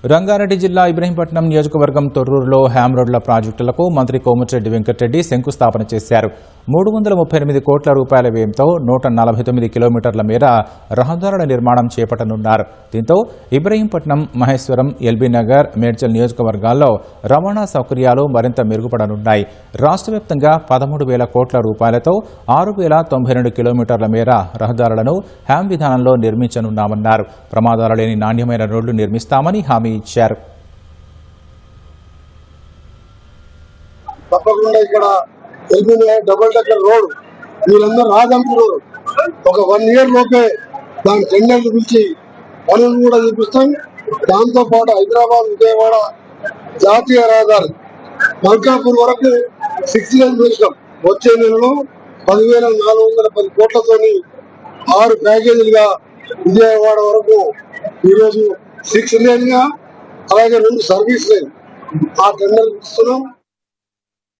రంగారెడ్డి జిల్లా ఇబ్రహీంపట్నం నియోజకవర్గం తొర్రూరులో హ్యామ్ రోడ్ల ప్రాజెక్టులకు మంత్రి కోమటిరెడ్డి వెంకటరెడ్డి శంకుస్థాపన చేశారు. 338 కోట్ల రూపాయల వ్యయంతో 149 కిలోమీటర్ల మేర రహదారుల నిర్మాణం చేపట్టనున్నారు. దీంతో ఇబ్రహీంపట్నం, మహేశ్వరం, ఎల్బీనగర్, మేడ్చల్ నియోజకవర్గాల్లో రవాణా సౌకర్యాలు మరింత మెరుగుపడనున్నాయి. రాష్ట్ర వ్యాప్తంగా 13,000 కోట్ల రూపాయలతో 6,092 కిలోమీటర్ల మేర రహదారులను హ్యామ్ విధానంలో నిర్మించనున్నామన్నారు. ప్రమాదాలు లేని నాణ్యమైన రోడ్లు నిర్మిస్తామని హామీ ఇచ్చారు. తప్పకుండా ఇక్కడ డబుల్ డెక్కర్ రోడ్ వీళ్ళందరూ రాదంటున్నారు. ఒక 1 year లోపే దాని టెండర్లు పిలిచి పనులు కూడా చూపిస్తాం. దాంతో పాటు హైదరాబాద్, విజయవాడ జాతీయ రహదారి మల్కాపూర్ వరకు 6 lanes వేసినాం. వచ్చే నెలలో 10,410 కోట్లతోని 6 ప్యాకేజీలుగా విజయవాడ వరకు ఈరోజు 6 lane గా, అలాగే 2 సర్వీస్ లైన్ ఆ టెండర్ ఇస్తున్నాం.